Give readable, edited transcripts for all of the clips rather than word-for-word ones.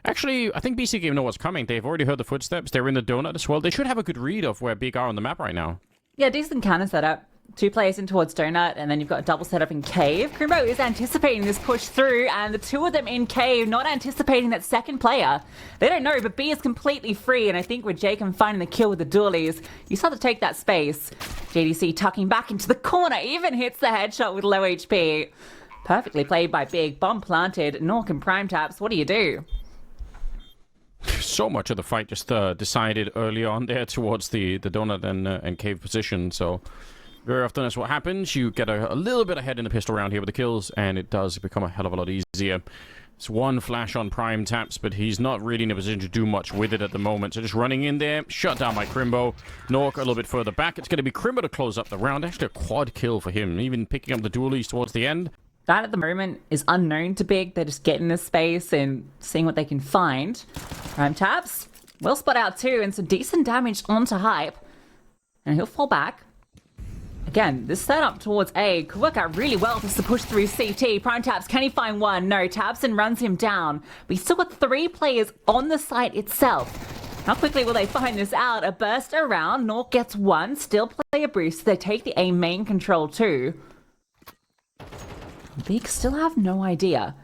Actually, I think BC.Game know what's coming. They've already heard the footsteps. They're in the donut as well. They should have a good read of where Big are on the map right now. Yeah, decent counter setup. 2 players in towards Donut, and then you've got a double setup in Cave. Crimbo is anticipating this push through, and the 2 of them in Cave not anticipating that second player. They don't know, but B is completely free, and I think with Jacob finding the kill with the dualies, you start to take that space. JDC tucking back into the corner, even hits the headshot with low HP. Perfectly played by Big. Bomb planted. Nork and Prime Taps, what do you do? So much of the fight just decided early on there towards the donut and cave position, so very often that's what happens. You get a little bit ahead in the pistol round here with the kills, and it does become a hell of a lot easier. It's one flash on Prime Taps, but he's not really in a position to do much with it at the moment. So just running in there, shut down by Crimbo. Nork a little bit further back. It's going to be Crimbo to close up the round. Actually a quad kill for him, even picking up the dualies towards the end. That at the moment is unknown to Big. They're just getting this space and seeing what they can find. Prime Taps will spot out too, and some decent damage onto Hype. And he'll fall back. Again, this setup towards A could work out really well for us to push through CT. Prime Taps, can he find one? No, Tabson runs him down. But he's still got 3 players on the site itself. How quickly will they find this out? A burst around, Nork gets 1, still player boost. They take the A main control too. Big still have no idea.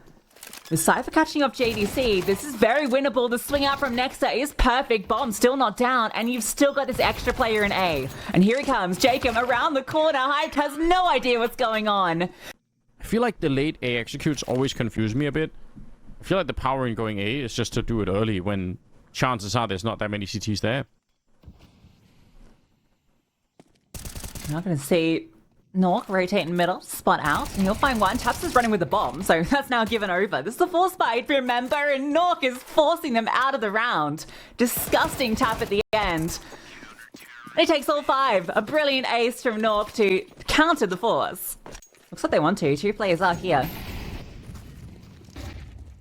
With Cypher catching off JDC, this is very winnable. The swing out from Nexa is perfect. Bomb still not down, and you've still got this extra player in A. And here he comes, Jacob around the corner. Hyped has no idea what's going on. I feel like the late A executes always confuse me a bit. I feel like the power in going A is just to do it early when chances are there's not that many CTs there. I'm not going to see Nork rotating middle, spot out, and he'll find one. Taps is running with the bomb, so that's now given over. This is a force fight, remember, and Nork is forcing them out of the round. Disgusting tap at the end. And he takes all 5. A brilliant ace from Nork to counter the force. Looks like they want to. 2 players are here.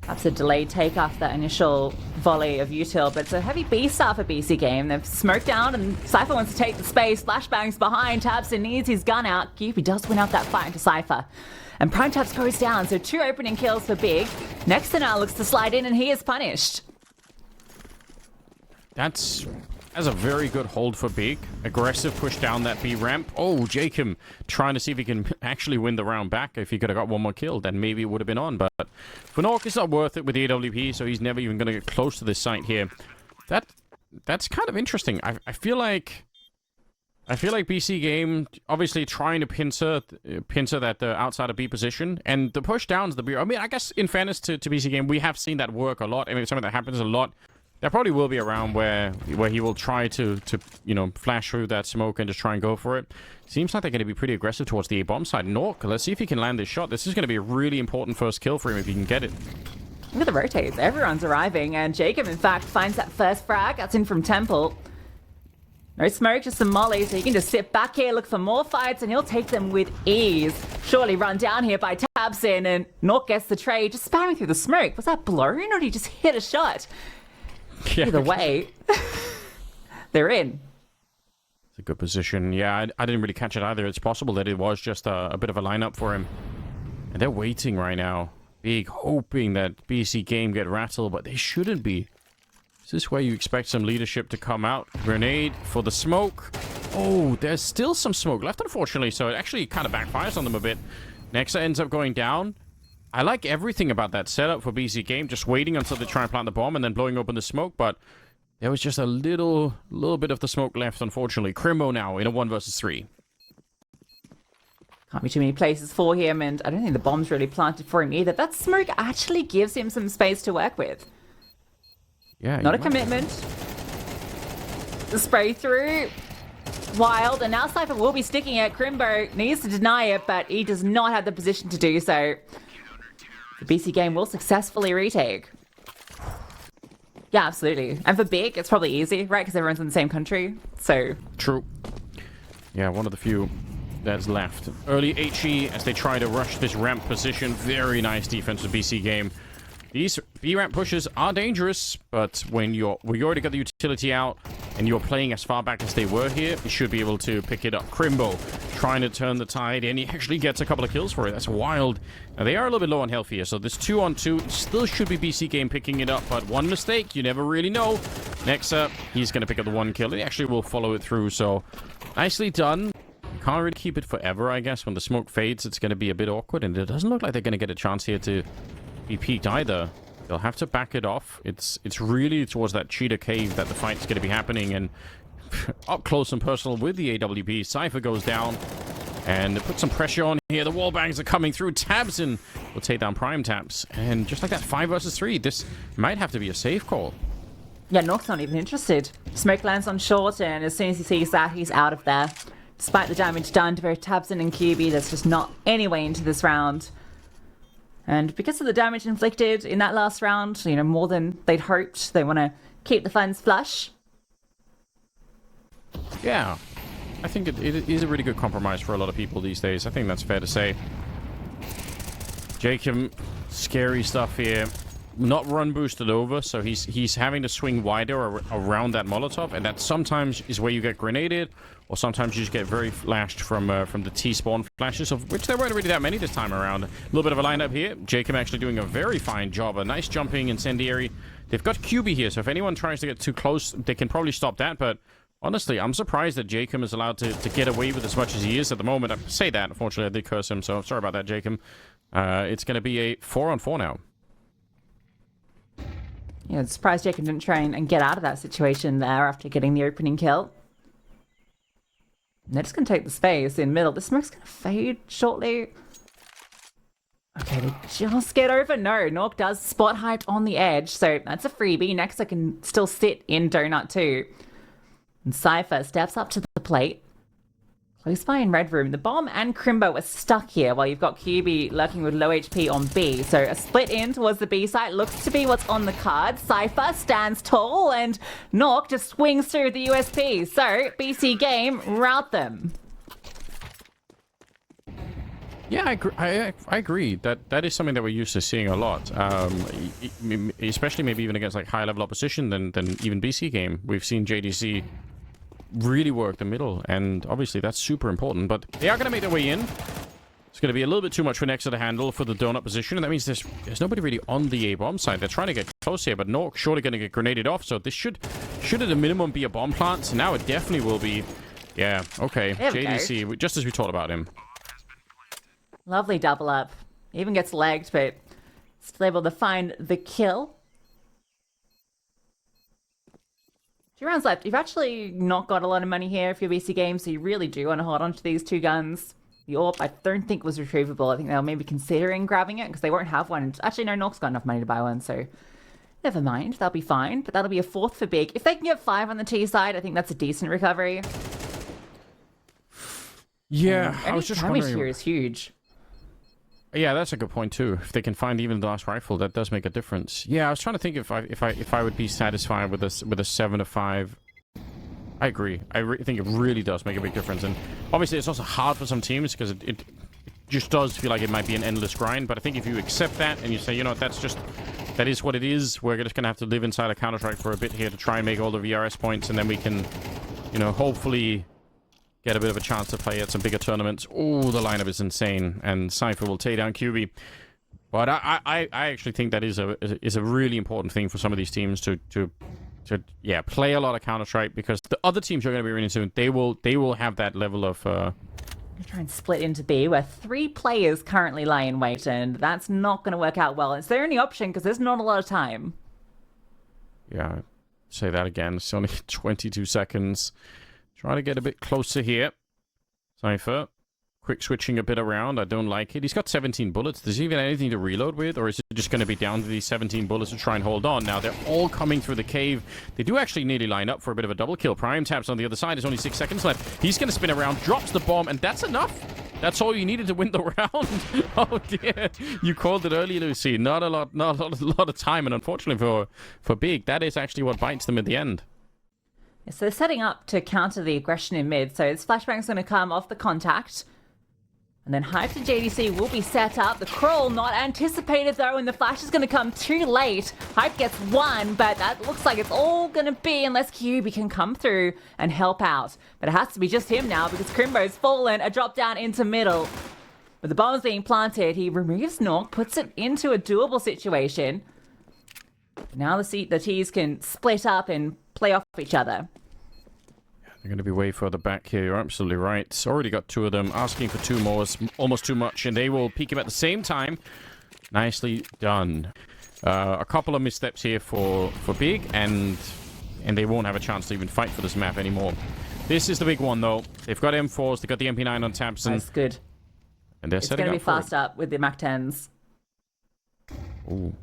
That's a delayed take after that initial volley of util, but it's a heavy B start for BC.Game. They've smoked down, and Cypher wants to take the space. Flashbangs behind. Tabson needs his gun out. Goopy does win out that fight into Cypher. And Prime Taps goes down, so 2 opening kills for Big. Next to now looks to slide in, and he is punished. That's a very good hold for Big. Aggressive push down that B ramp. Oh, Jacob trying to see if he can actually win the round back. If he could have got 1 more kill, then maybe it would have been on. But for Nork, it's not worth it with the AWP, so he's never even going to get close to this site here. That's kind of interesting. I feel like BC.Game obviously trying to pincer that outside of B position, and the push downs the B. I mean, I guess in fairness to BC.Game, we have seen that work a lot. I mean, it's something that happens a lot. There probably will be a round where he will try to you know, flash through that smoke and just try and go for it. Seems like they're going to be pretty aggressive towards the A-bomb side. Nork, let's see if he can land this shot. This is going to be a really important first kill for him if he can get it. Look at the rotates. Everyone's arriving, and Jacob, in fact, finds that first frag. That's in from Temple. No smoke, just some molly, so he can just sit back here, look for more fights, and he'll take them with ease. Surely run down here by Tabson, and Nork gets the trade, just spamming through the smoke. Was that blown, or did he just hit a shot? Yeah. Either way, they're in. It's a good position. Yeah, I didn't really catch it either. It's possible that it was just a bit of a lineup for him. And they're waiting right now. Big, hoping that BC.Game get rattled, but they shouldn't be. Is this where you expect some leadership to come out? Grenade for the smoke. Oh, there's still some smoke left, unfortunately, so it actually kind of backfires on them a bit. Nexa ends up going down. I like everything about that setup for BC.Game, just waiting until they try and plant the bomb and then blowing open the smoke, but there was just a little bit of the smoke left, unfortunately. Crimbo now in a 1 versus 3. Can't be too many places for him, and I don't think the bomb's really planted for him either. That smoke actually gives him some space to work with. Yeah. Not a commitment. The spray through. Wild, and now Cypher will be sticking it. Crimbo needs to deny it, but he does not have the position to do so. The BC.Game will successfully retake. Yeah, absolutely. And for Big, it's probably easy, right? Because everyone's in the same country, so... True. Yeah, one of the few that's left. Early HE as they try to rush this ramp position. Very nice defense of BC.Game. These B-ramp pushes are dangerous, but when we already got the utility out, and you're playing as far back as they were here, you should be able to pick it up. Crimbo trying to turn the tide, and he actually gets a couple of kills for it. That's wild. Now, they are a little bit low on health here, so this 2-on-2 still should be BC.Game picking it up, but one mistake, you never really know. Next up, he's going to pick up the one kill. He actually will follow it through, so nicely done. Can't really keep it forever, I guess. When the smoke fades, it's going to be a bit awkward, and it doesn't look like they're going to get a chance here to be peaked either. They'll have to back it off. It's really towards that cheetah cave that the fight's going to be happening, and up close and personal with the AWP. Cypher goes down, and put some pressure on here. The wall bangs are coming through. Tabs in will take down Prime Taps, and just like that, 5 versus 3. This might have to be a safe call. Yeah, Nork's not even interested. Smoke lands on short, and as soon as he sees that, he's out of there. Despite the damage done to both Tabson and QB, there's just not any way into this round. And because of the damage inflicted in that last round, you know, more than they'd hoped, they want to keep the funds flush. Yeah, I think it is a really good compromise for a lot of people these days. I think that's fair to say. Jacob, scary stuff here. Not run boosted over, so he's having to swing wider around that Molotov, and that sometimes is where you get grenaded, or sometimes you just get very flashed from the T-spawn flashes, of which there weren't really that many this time around. A little bit of a lineup here. Jacob actually doing a very fine job. A nice jumping incendiary. They've got QB here, so if anyone tries to get too close, they can probably stop that, but honestly, I'm surprised that Jacob is allowed to get away with as much as he is at the moment. I say that, unfortunately, I did curse him, so sorry about that, Jacob. It's going to be a 4-on-4 now. Yeah, it's surprised Jacob didn't try and get out of that situation there after getting the opening kill. And they're just going to take the space in middle. The smoke's going to fade shortly. Okay, they just get over. No, Nork does spot height on the edge, so that's a freebie. Next, I can still sit in Donut too. And Cypher steps up to the plate. Close by in Red Room. The Bomb and Crimbo are stuck here while you've got QB lurking with low HP on B. So a split in towards the B site looks to be what's on the card. Cypher stands tall and Nork just swings through the USP. So BC.Game rout them. Yeah, I agree. That is something that we're used to seeing a lot, especially maybe even against like high level opposition than even BC.Game. We've seen JDC really work the middle, and obviously that's super important, but they are going to make their way in. It's going to be a little bit too much for next to the handle for the donut position, and that means there's nobody really on the A-bomb side. They're trying to get close here, but Nork surely going to get grenaded off, so this should at a minimum be a bomb plant. So now it definitely will be. Yeah, okay. JDC, just as we talked about him. Lovely double up. Even gets legged, but still able to find the kill. 2 rounds left. You've actually not got a lot of money here if you're BC.Game, so you really do want to hold on to these 2 guns. The AWP, I don't think was retrievable. I think they were maybe considering grabbing it because they won't have one. Actually, no, Nork's got enough money to buy one, so never mind. They'll be fine, but that'll be a 4th for Big. If they can get 5 on the T side, I think that's a decent recovery. Yeah, I was just wondering. wondering. Here is huge. Yeah, that's a good point too. If they can find even the last rifle, that does make a difference. Yeah, I was trying to think if I would be satisfied with a 7-5. I agree. I think it really does make a big difference, and obviously it's also hard for some teams because it just does feel like it might be an endless grind. But I think if you accept that and you say, you know, that is what it is. We're just gonna have to live inside a Counter-Strike for a bit here to try and make all the VRS points, and then we can, you know, hopefully get a bit of a chance to play at some bigger tournaments. Oh, the lineup is insane, and Cypher will take down QB. But I actually think that is a really important thing for some of these teams to play a lot of Counter-Strike, because the other teams you're going to be running soon, they will have that level of. Try and split into B, where 3 players currently lie in wait, and that's not going to work out well. It's their only option because there's not a lot of time. Yeah, say that again. It's only 22 seconds. Trying to get a bit closer here. Cypher. Quick switching a bit around. I don't like it. He's got 17 bullets. Does he even have anything to reload with? Or is it just going to be down to these 17 bullets to try and hold on? Now, they're all coming through the cave. They do actually nearly line up for a bit of a double kill. Prime Taps on the other side. There's only 6 seconds left. He's going to spin around, drops the bomb, and that's enough. That's all you needed to win the round. Oh, dear. You called it early, Lucy. Not a lot of time. And unfortunately for Big, that is actually what bites them at the end. So they're setting up to counter the aggression in mid. So this flashbang's going to come off the contact. And then Hype and JDC will be set up. The crawl not anticipated though, and the flash is going to come too late. Hype gets one, but that looks like it's all going to be unless QB can come through and help out. But it has to be just him now because Crimbo's fallen. A drop down into middle. With the bombs being planted, he removes Nork, puts it into a doable situation. Now the T's can split up and play off each other. They're going to be way further back here. You're absolutely right. It's already got 2 of them. Asking for 2 more is almost too much, and they will peek him at the same time. Nicely done. A couple of missteps here for Big, and they won't have a chance to even fight for this map anymore. This is the big one, though. They've got M4s. They've got the MP9 on taps. That's good. And they're setting up. It's going to be fast up with the MAC-10s. Ooh.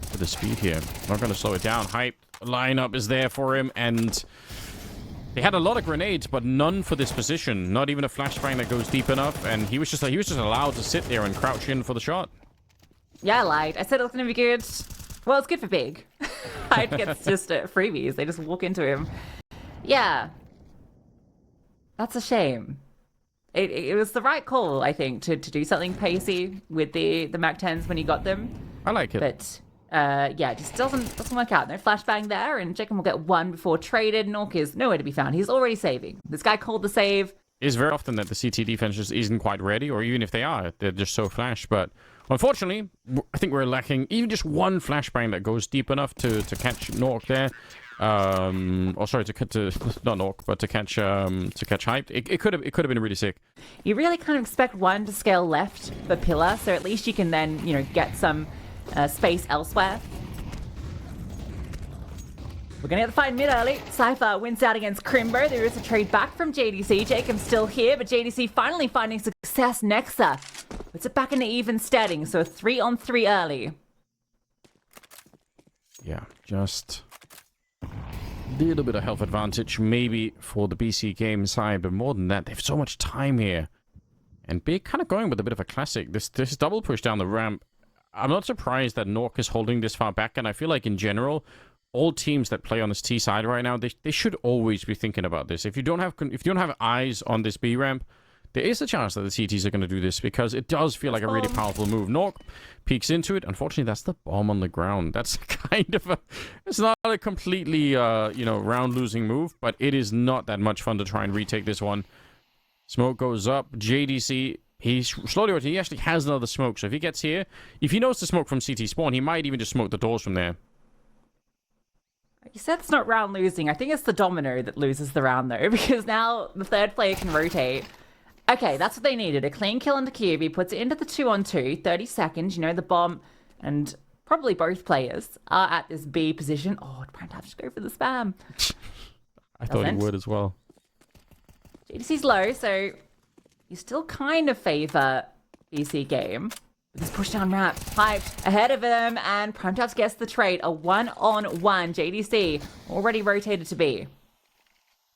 For the speed here. Not going to slow it down. Hype lineup is there for him, and they had a lot of grenades, but none for this position. Not even a flashbang that goes deep enough, and he was just allowed to sit there and crouch in for the shot. Yeah, I lied. I said it was going to be good. Well, it's good for Big. Hype gets just freebies. They just walk into him. Yeah. That's a shame. It was the right call, I think, to do something pacey with the MAC-10s when you got them. I like it. But yeah, it just doesn't work out. No flashbang there, and Jacob will get one before traded. Nork is nowhere to be found. He's already saving. This guy called the save. It's very often that the CT defense just isn't quite ready, or even if they are, they're just so flash. But unfortunately, I think we're lacking even just one flashbang that goes deep enough to catch Nork there. Or sorry, to not Nork, but to catch Hype. It could have been really sick. You really kind of expect one to scale left for Pillar, so at least you can then get some space elsewhere. We're going to get the fight mid early. Cypher wins out against Crimbo. There is a trade back from JDC. Jacob's still here, but JDC finally finding success. Nexa puts it back into even steading, so a 3-on-3 early. Yeah, just a little bit of health advantage maybe for the BC.Game side, but more than that, they have so much time here. And Big kind of going with a bit of a classic. This double push down the ramp. I'm not surprised that Nork is holding this far back, and I feel like in general, all teams that play on this T side right now, they should always be thinking about this. If you don't have eyes on this B ramp, there is a chance that the CTs are going to do this because it does feel like a really powerful move. Nork peeks into it. Unfortunately, that's the bomb on the ground. That's kind of it's not a completely round losing move, but it is not that much fun to try and retake this one. Smoke goes up. JDC. He's slowly rotating. He actually has another smoke. So if he gets here, if he knows the smoke from CT spawn, he might even just smoke the doors from there. You said it's not round losing. I think it's the domino that loses the round, though, because now the third player can rotate. Okay, that's what they needed. A clean kill into QB, puts it into the 2-on-2, 30 seconds. The bomb and probably both players are at this B position. Oh, I'd probably have to go for the spam. I thought he would as well. JDC's low, so you still kind of favor BC.Game. With this push down ramp, Hyped ahead of him, and Primetaps gets the trade. A 1-on-1. JDC already rotated to B.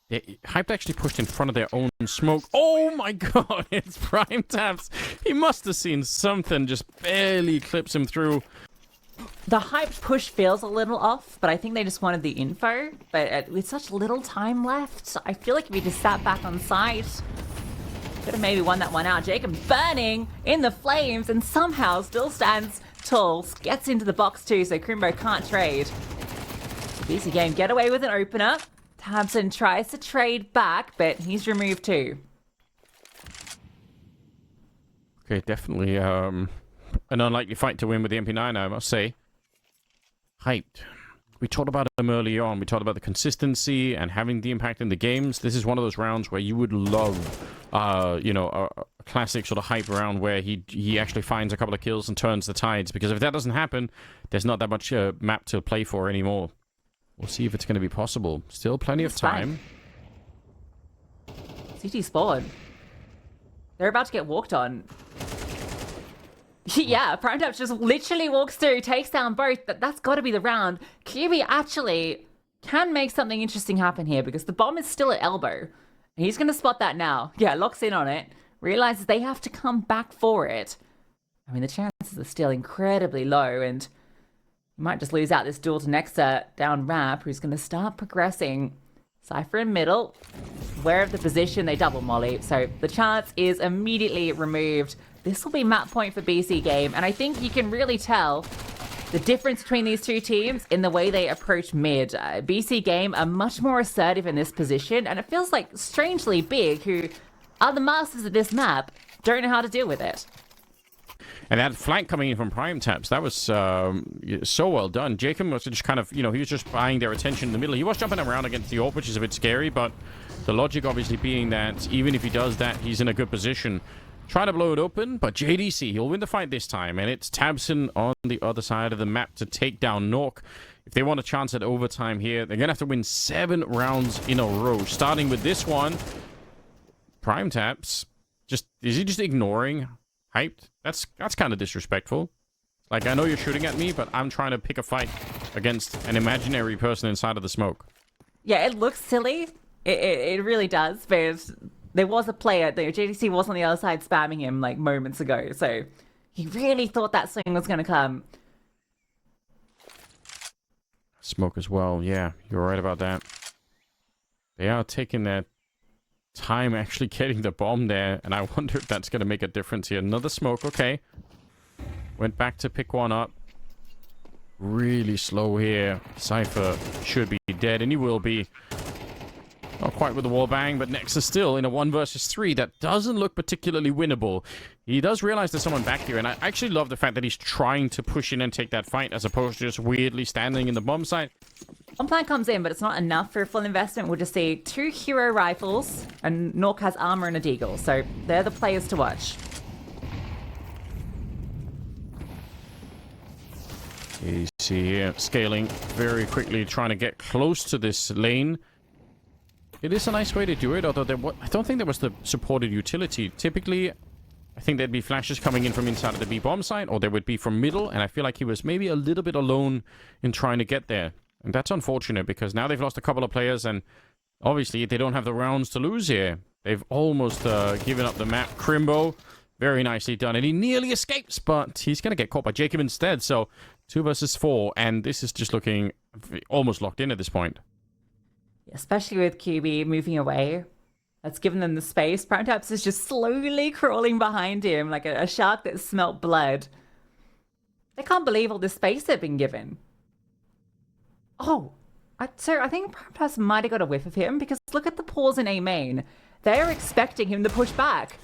Yeah, Hyped actually pushed in front of their own smoke. Oh my god, it's Primetaps. He must have seen something, just barely clips him through. The Hyped push feels a little off, but I think they just wanted the info. But with such little time left, I feel like if he just sat back on site, could have maybe won that one out. Jacob burning in the flames and somehow still stands tall. Gets into the box too, so Crimbo can't trade. BC.Game get away with an opener. Tabson tries to trade back, but he's removed too. Okay, definitely an unlikely fight to win with the MP9, I must say. Hyped. We talked about him earlier on. We talked about the consistency and having the impact in the games. This is one of those rounds where you would love, a classic sort of hype round where he actually finds a couple of kills and turns the tides. Because if that doesn't happen, there's not that much map to play for anymore. We'll see if it's going to be possible. Still plenty of time. CT spawn. They're about to get walked on. Yeah, Primetaps just literally walks through, takes down both, but that's got to be the round. QB actually can make something interesting happen here because the bomb is still at elbow. He's going to spot that now. Yeah, locks in on it, realizes they have to come back for it. I mean, the chances are still incredibly low, and you might just lose out this duel to Nexa down ramp, who's going to start progressing Cypher in middle. Aware of the position, they double molly. So the chance is immediately removed. This will be map point for BC.Game. And I think you can really tell the difference between these two teams in the way they approach mid. BC.Game are much more assertive in this position. And it feels like strangely Big, who are the masters of this map, don't know how to deal with it. And that flank coming in from Prime Taps, that was so well done. Jacob was just kind of, he was just buying their attention in the middle. He was jumping around against the AWP, which is a bit scary, but the logic obviously being that even if he does that, he's in a good position. Trying to blow it open, but JDC, he'll win the fight this time, and it's Tabson on the other side of the map to take down Nork. If they want a chance at overtime here, they're going to have to win 7 rounds in a row, starting with this one. Prime Taps, is he just ignoring Hyped? That's kind of disrespectful. Like, I know you're shooting at me, but I'm trying to pick a fight against an imaginary person inside of the smoke. Yeah, it looks silly. It really does, but there was a player, JDC was on the other side spamming him like moments ago, so he really thought that swing was going to come. Smoke as well, yeah, you're right about that. They are taking their time actually getting the bomb there, and I wonder if that's going to make a difference here. Another smoke, okay. Went back to pick one up. Really slow here. Cypher should be dead, and he will be. Not quite with the wall bang, but Nexus still in a 1 versus 3 that doesn't look particularly winnable. He does realize there's someone back here, and I actually love the fact that he's trying to push in and take that fight as opposed to just weirdly standing in the bomb site. One plan comes in, but it's not enough for a full investment. We'll just see 2 hero rifles, and Nork has armor and a deagle, so they're the players to watch. You see here, scaling very quickly, trying to get close to this lane. It is a nice way to do it, although I don't think there was the supported utility. Typically, I think there'd be flashes coming in from inside of the B bomb site, or there would be from middle, and I feel like he was maybe a little bit alone in trying to get there. And that's unfortunate, because now they've lost a couple of players, and obviously they don't have the rounds to lose here. They've almost given up the map. Crimbo, very nicely done, and he nearly escapes, but he's going to get caught by Jacob instead. So 2 versus 4, and this is just looking almost locked in at this point. Especially with QB moving away. That's given them the space. Prime Taps is just slowly crawling behind him like a shark that smelt blood. They can't believe all the space they've been given. Oh, so I think Prime Taps might have got a whiff of him, because look at the pause in A main. They're expecting him to push back.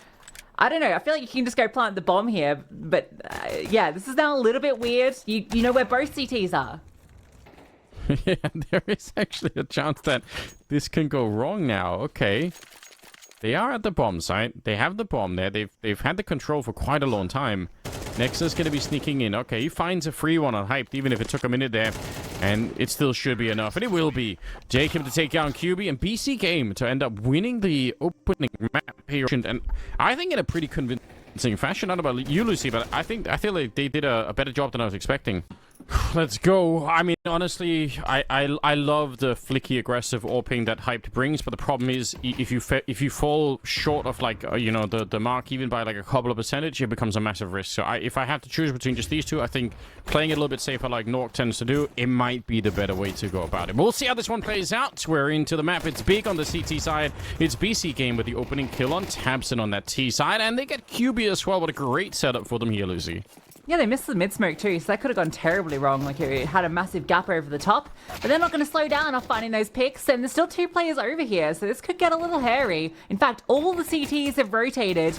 I don't know. I feel like you can just go plant the bomb here, but yeah, this is now a little bit weird. You know where both CTs are. Yeah, there is actually a chance that this can go wrong now. Okay. They are at the bomb site. They have the bomb there. They've had the control for quite a long time. Nexus going to be sneaking in. Okay, he finds a free one on Hyped, even if it took a minute there. And it still should be enough. And it will be. Jacob to take down QB, and BC.Game to end up winning the opening map here. And I think in a pretty convincing fashion. I don't know about you, Lucy, but I feel like they did a better job than I was expecting. Let's go. I mean, honestly, I love the flicky aggressive AWPing that Hyped brings, but the problem is if you fall short of like the mark even by like a couple of percentage, it becomes a massive risk. So if I have to choose between just these two, I think playing it a little bit safer like Nork tends to do, it might be the better way to go about it. We'll see how this one plays out. We're into the map. It's big on the CT side. It's BC.Game with the opening kill on Tabson on that T side, and they get QB as well. What a great setup for them here, Lucy. Yeah, they missed the mid-smoke too, so that could have gone terribly wrong. Like, it had a massive gap over the top. But they're not going to slow down on finding those picks, and there's still 2 players over here, so this could get a little hairy. In fact, all the CTs have rotated.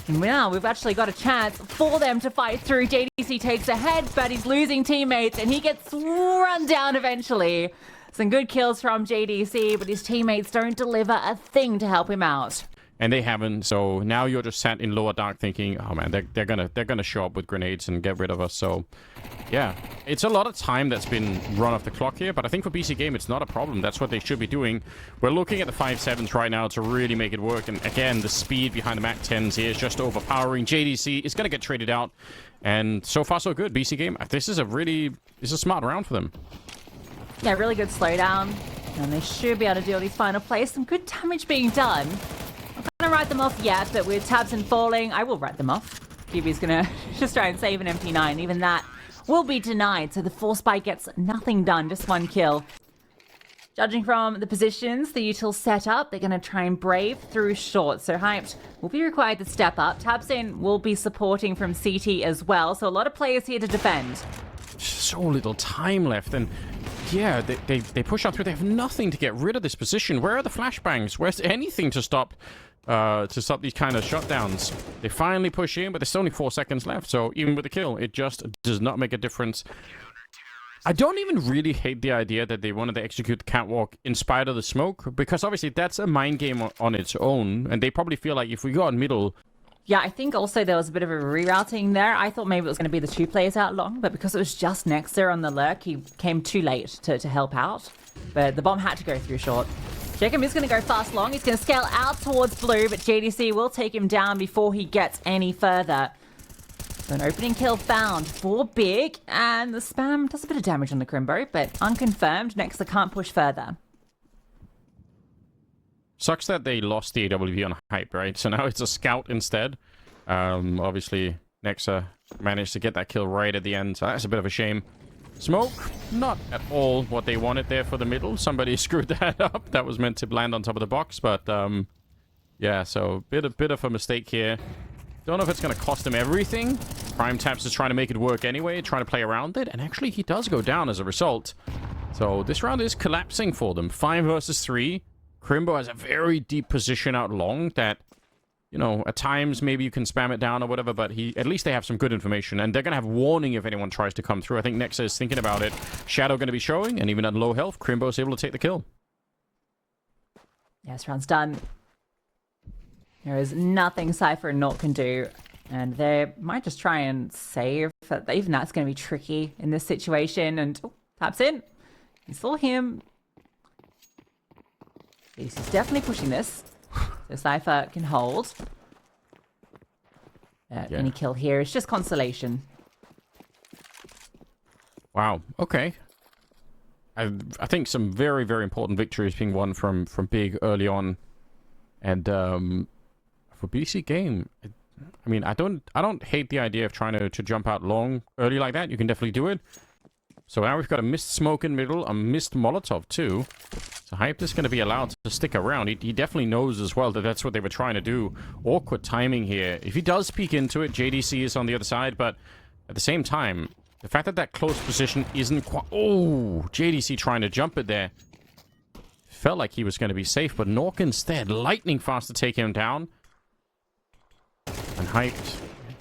And now we've actually got a chance for them to fight through. JDC takes ahead, but he's losing teammates, and he gets run down eventually. Some good kills from JDC, but his teammates don't deliver a thing to help him out. And they haven't, so now you're just sat in lower dark thinking, oh man, they're gonna show up with grenades and get rid of us. So yeah, it's a lot of time that's been run off the clock here, but I think for BC.Game it's not a problem. That's what they should be doing. We're looking at the 5.7s right now to really make it work, and again, the speed behind the Mac 10s here is just overpowering. JDC is gonna get traded out, and so far so good. BC.Game, this is a smart round for them. Yeah, really good slowdown, and they should be able to deal these final plays. Some good damage being done. I'm not going to write them off yet, but with Tabson falling, I will write them off. QB's going to just try and save an MP9. Even that will be denied, so the Force Bite gets nothing done, just 1 kill. Judging from the positions the util set up, they're going to try and brave through short. So Hyped will be required to step up. Tabsin will be supporting from CT as well. So a lot of players here to defend. So little time left, and yeah, they push on through. They have nothing to get rid of this position. Where are the flashbangs? Where's anything to stop these kind of shutdowns? They finally push in, but there's only 4 seconds left. So even with the kill, it just does not make a difference. I don't even really hate the idea that they wanted to execute the catwalk in spite of the smoke, because obviously that's a mind game on its own, and they probably feel like if we go on middle... Yeah, I think also there was a bit of a rerouting there. I thought maybe it was going to be the 2 players out long, but because it was just Nexa on the lurk, he came too late to help out. But the bomb had to go through short. Jacob is going to go fast long. He's going to scale out towards blue, but JDC will take him down before he gets any further. So an opening kill found for Big, and the spam does a bit of damage on the Crimbo, but unconfirmed. Nexa can't push further. Sucks that they lost the AWP on Hype, right? So now it's a scout instead. Obviously, Nexa managed to get that kill right at the end, so that's a bit of a shame. Smoke, not at all what they wanted there for the middle. Somebody screwed that up. That was meant to land on top of the box, but yeah, so bit of a mistake here. Don't know if it's going to cost him everything. Prime Taps is trying to make it work anyway, trying to play around it, and actually he does go down as a result. So this round is collapsing for them. 5 versus 3. Crimbo has a very deep position out long that, you know, at times maybe you can spam it down or whatever, but at least they have some good information, and they're going to have warning if anyone tries to come through. I think Nexa is thinking about it. Shadow going to be showing, and even at low health, Crimbo is able to take the kill. Yes, round's done. There is nothing Cypher and Naught can do, and they might just try and save. Even that's going to be tricky in this situation, and taps in. You saw him. He's definitely pushing this, so Cypher can hold. Any kill here is just consolation. Wow, okay. I think some very, very important victories being won from Big early on, and for BC.Game, I mean, I don't hate the idea of trying to jump out long early like that. You can definitely do it. So now we've got a missed smoke in middle, a missed Molotov too. So Hype is going to be allowed to stick around. He definitely knows as well that that's what they were trying to do. Awkward timing here. If he does peek into it, JDC is on the other side, but at the same time, the fact that that close position isn't quite... Oh, JDC trying to jump it there. Felt like he was going to be safe, but Nork instead, lightning fast to take him down. And Hyped,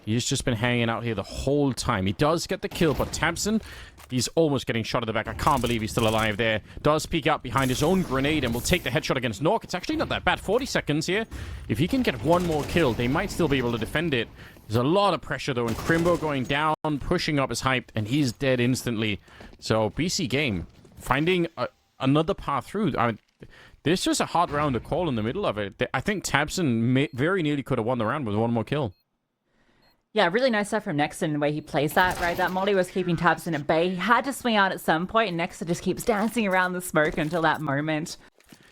he's just been hanging out here the whole time. He does get the kill, but Tabson, he's almost getting shot at the back. I can't believe he's still alive there. Does peek out behind his own grenade and will take the headshot against Nork. It's actually not that bad. 40 seconds here. If he can get one more kill, they might still be able to defend it. There's a lot of pressure, though, and Crimbo going down, pushing up his Hyped, and he's dead instantly. So BC.Game finding another path through. I mean, this was a hard round to call in the middle of it. I think Tabson very nearly could have won the round with one more kill. Yeah, really nice stuff from Nexon, the way he plays that, right? That molly was keeping Tabson at bay. He had to swing out at some point, and Nexon just keeps dancing around the smoke until that moment.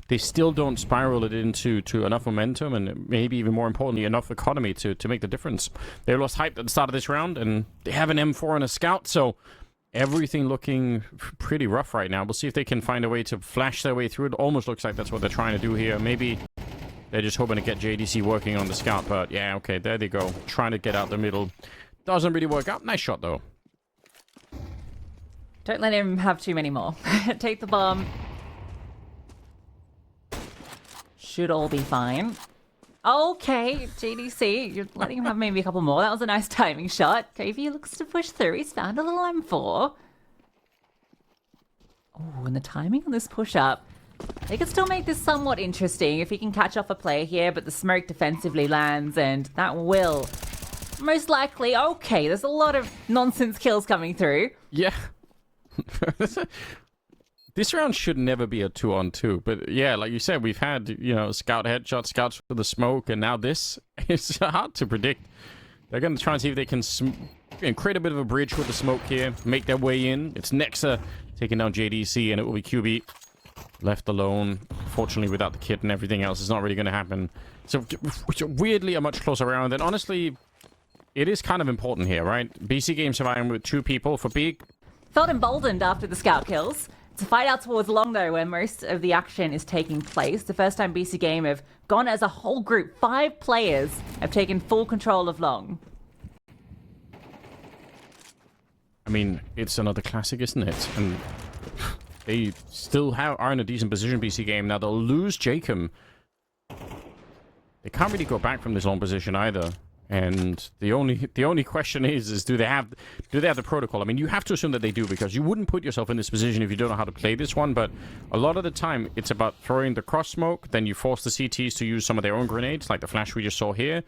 They still don't spiral it into enough momentum, and maybe even more importantly, enough economy to make the difference. They lost Hype at the start of this round, and they have an M4 and a Scout, so everything looking pretty rough right now. We'll see if they can find a way to flash their way through it. Almost looks like that's what they're trying to do here. Maybe they're just hoping to get JDC working on the Scout, but yeah, okay, there they go. Trying to get out the middle. Doesn't really work out. Nice shot, though. Don't let him have too many more. Take the bomb. Should all be fine. Okay, JDC, you're letting him have maybe a couple more. That was a nice timing shot. KV looks to push through. He's found a little M4. Oh, and the timing on this push-up. They could still make this somewhat interesting if he can catch off a player here, but the smoke defensively lands, and that will most likely... Okay, there's a lot of nonsense kills coming through. Yeah. This round should never be a 2-on-2, but yeah, like you said, we've had, you know, scout headshot, scouts for the smoke, and now this is hard to predict. They're going to try and see if they can create a bit of a bridge with the smoke here, make their way in. It's Nexa taking down JDC, and it will be QB left alone. Fortunately, without the kit and everything else, it's not really going to happen. So, weirdly, a much closer round, and honestly, it is kind of important here, right? BC.Game surviving with 2 people for Big. Felt emboldened after the scout kills. It's a fight out towards long, though, where most of the action is taking place. The first time BC.Game have gone as a whole group. 5 players have taken full control of long. I mean, it's another classic, isn't it? And they still are in a decent position, BC.Game. Now, they'll lose Jacob. They can't really go back from this long position either. And the only question is do they have the protocol? I mean, you have to assume that they do, because you wouldn't put yourself in this position if you don't know how to play this one. But a lot of the time, it's about throwing the cross smoke. Then you force the CTs to use some of their own grenades, like the flash we just saw here.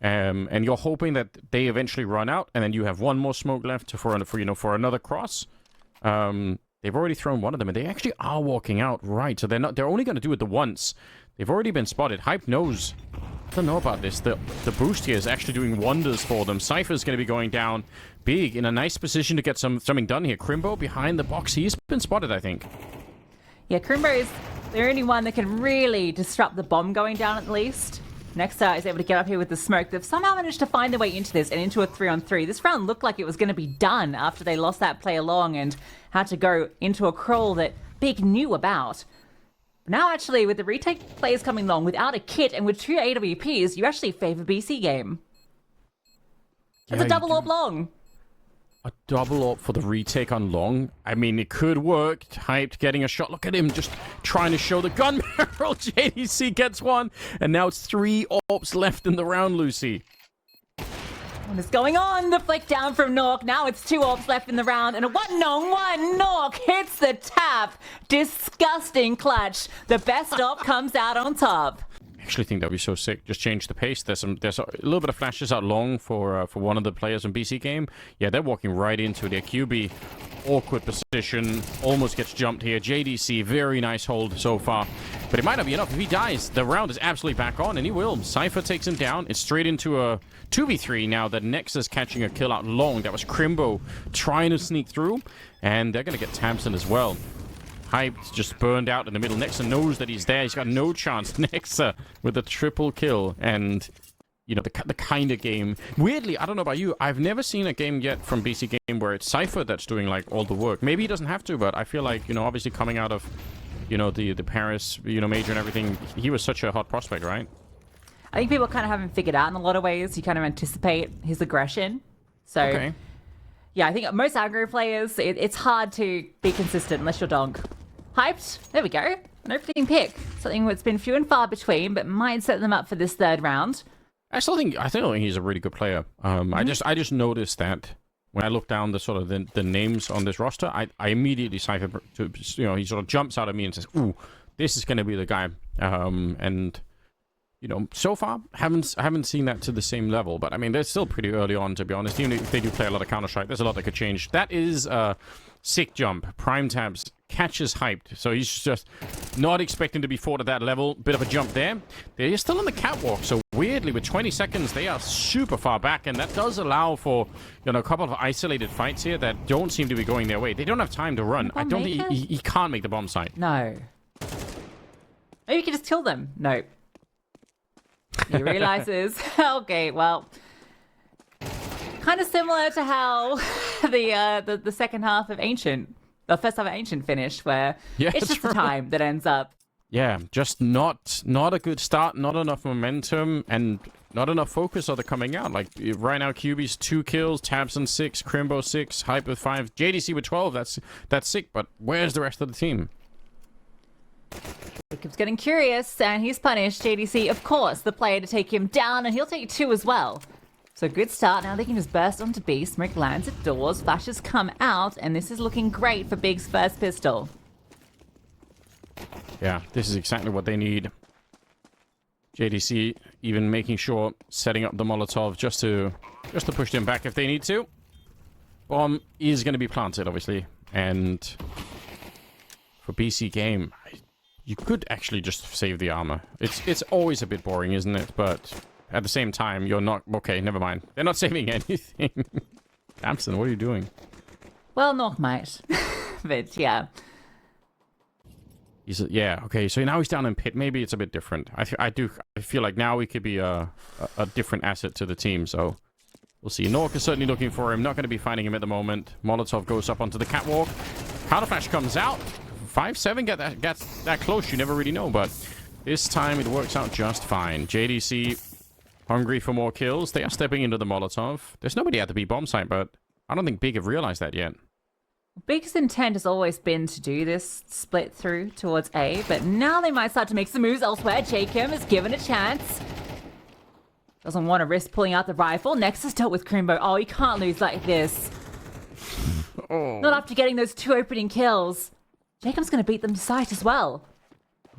And you're hoping that they eventually run out, and then you have one more smoke left for another cross. They've already thrown one of them, and they actually are walking out right. So they're only going to do it the once. They've already been spotted. Hype knows. I don't know about this. The boost here is actually doing wonders for them. Cypher's going to be going down big in a nice position to get something done here. Crimbo behind the box. He's been spotted, I think. Yeah, Crimbo is the only one that can really disrupt the bomb going down at least. Nexa is able to get up here with the smoke. They've somehow managed to find their way into this and into a 3-on-3. This round looked like it was going to be done after they lost that play along and had to go into a crawl that Big knew about. Now, actually, with the retake players coming along without a kit and with 2 AWPs, you actually favor BC.Game. It's a double AWP long. A double AWP for the retake on long. I mean, it could work. Hyped getting a shot. Look at him just trying to show the gun barrel. JDC gets one. And now it's 3 AWPs left in the round, Lucy. What is going on? The flick down from Nork. Now it's 2 AWPs left in the round. And a 1-on-1. Nork hits the tap. Disgusting clutch. The best AWP comes out on top. I actually think that would be so sick. Just change the pace. There's a little bit of flashes out long for one of the players in BC.Game. Yeah, they're walking right into their QB. Awkward position. Almost gets jumped here. JDC, very nice hold so far. But it might not be enough. If he dies, the round is absolutely back on, and he will. Cypher takes him down. It's straight into a 2v3 now that Nexus catching a kill out long. That was Crimbo trying to sneak through, and they're going to get Tamsin as well. Hyped, just burned out in the middle. Nexa knows that he's there. He's got no chance. Nexa with a triple kill, and you know, the kind of game. Weirdly, I don't know about you, I've never seen a game yet from BC.Game where it's Cypher that's doing like all the work. Maybe he doesn't have to, but I feel like, you know, obviously coming out of, you know, the Paris, you know, major and everything, he was such a hot prospect, right? I think people kind of haven't figured out in a lot of ways. You kind of anticipate his aggression. So, okay. Yeah, I think most aggro players, it's hard to be consistent unless you're donk. Hyped. There we go. An opening pick. Something that's been few and far between, but might set them up for this third round. I still think he's a really good player. I just noticed that when I look down the sort of the names on this roster, I immediately Cypher to, you know, he sort of jumps out at me and says, "Ooh, this is going to be the guy." And you know, so far haven't seen that to the same level. But I mean, they're still pretty early on, to be honest. Even if they do play a lot of Counter-Strike, there's a lot that could change. That is a sick jump. Prime Tabs catches Hyped, so he's just not expecting to be fought at that level. Bit of a jump there. They're still on the catwalk, so weirdly, with 20 seconds, they are super far back, and that does allow for, you know, a couple of isolated fights here that don't seem to be going their way. They don't have time to run. I don't think he can't make the bomb site. No. Maybe you can just kill them. No. He realizes, okay, well, kind of similar to how the second half of Ancient, the first half of Ancient finished, where it's just the time that ends up. Yeah, just not a good start, not enough momentum, and not enough focus are they coming out. Like, right now, QB's 2 kills, Tabson 6, Crimbo 6, Hype with 5, JDC with 12, that's sick, but where's the rest of the team? Jacob's getting curious, and he's punished. JDC, of course, the player to take him down, and he'll take 2 as well. So good start. Now they can just burst onto B. Smoke lands at doors. Flashes come out, and this is looking great for Big's first pistol. Yeah, this is exactly what they need. JDC even making sure, setting up the Molotov just to push them back if they need to. Bomb is going to be planted, obviously, and for BC.Game, you could actually just save the armor. It's always a bit boring, isn't it? But at the same time, you're not... Okay, never mind. They're not saving anything. Damson, what are you doing? Well, not might. But, yeah. Yeah, okay, so now he's down in pit. Maybe it's a bit different. I feel like now he could be a different asset to the team, so we'll see. Nork is certainly looking for him. Not going to be finding him at the moment. Molotov goes up onto the catwalk. Counter flash comes out. 5-7 gets that close. You never really know, but this time it works out just fine. JDC hungry for more kills. They are stepping into the Molotov. There's nobody at the B bomb site, but I don't think Big have realized that yet. Big's intent has always been to do this split through towards A, but now they might start to make some moves elsewhere. Jacob is given a chance. Doesn't want to risk pulling out the rifle. Nexus dealt with Crimbo. Oh, you can't lose like this. Oh. Not after getting those 2 opening kills. Jacob's going to beat them to sight as well.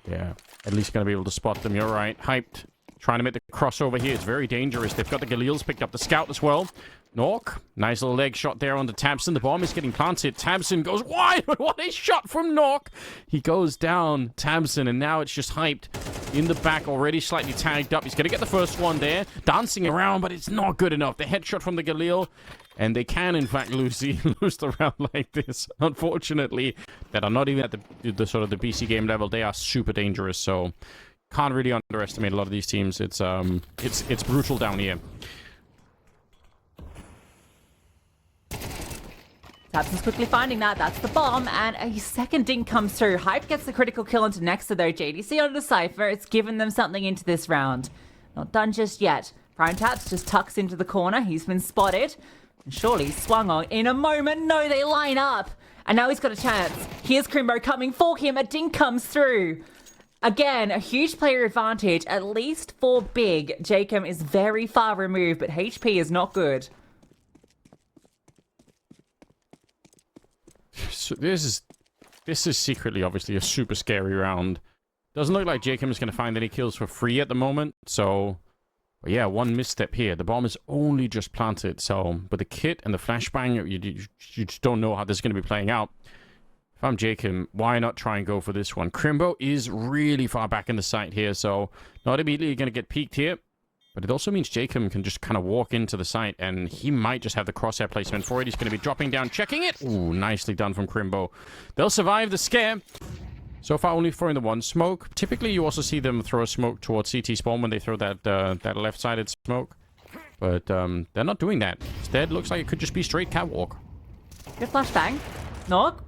Yeah, at least going to be able to spot them. You're right. Hyped. Trying to make the crossover here. It's very dangerous. They've got the Galils, picked up the scout as well. Nork, nice little leg shot there onto Tabson. The bomb is getting planted. Tabson goes wide, but what a shot from Nork. He goes down, Tabson, and now it's just Hyped in the back, already slightly tagged up. He's going to get the first one there. Dancing around, but it's not good enough. The headshot from the Galil, and they can, in fact, lose the round like this. Unfortunately, that are not even at the sort of the BC game level. They are super dangerous, so can't really underestimate a lot of these teams. It's brutal down here. Tabson's quickly finding that. That's the bomb, and a second dink comes through. Hype gets the critical kill into Nexa, though. JDC onto the Cypher. It's given them something into this round. Not done just yet. Prime Taps just tucks into the corner. He's been spotted. And surely swung on in a moment. No, they line up. And now he's got a chance. Here's Crimbo coming for him. A dink comes through. Again, a huge player advantage, at least for Big. Jacob is very far removed, but HP is not good. So this is secretly, obviously, a super scary round. Doesn't look like Jacob is going to find any kills for free at the moment. So, but yeah, one misstep here. The bomb is only just planted. So, but the kit and the flashbang, you just don't know how this is going to be playing out. If I'm Jacob, why not try and go for this one? Crimbo is really far back in the site here, so not immediately going to get peeked here. But it also means Jacob can just kind of walk into the site, and he might just have the crosshair placement for it. He's going to be dropping down, checking it. Ooh, nicely done from Crimbo. They'll survive the scare. So far, only throwing the one smoke. Typically, you also see them throw a smoke towards CT spawn when they throw that left-sided smoke. But they're not doing that. Instead, looks like it could just be straight catwalk. Good flashbang. Nog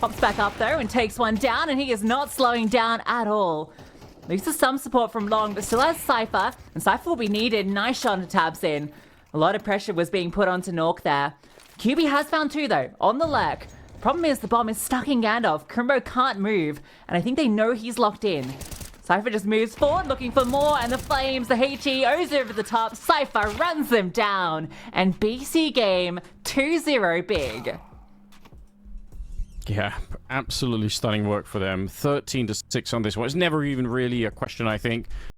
pops back up, though, and takes one down, and he is not slowing down at all. Loses some support from Long, but still has Cypher, and Cypher will be needed. Nice shot to Tabs in. A lot of pressure was being put onto Nork there. QB has found 2, though, on the lurk. Problem is, the bomb is stuck in Gandalf. Crimbo can't move, and I think they know he's locked in. Cypher just moves forward, looking for more, and the flames, the HEOs over the top. Cypher runs them down, and BC game 2-0 Big. Yeah, absolutely stunning work for them. 13-6 on this one. It's never even really a question, I think.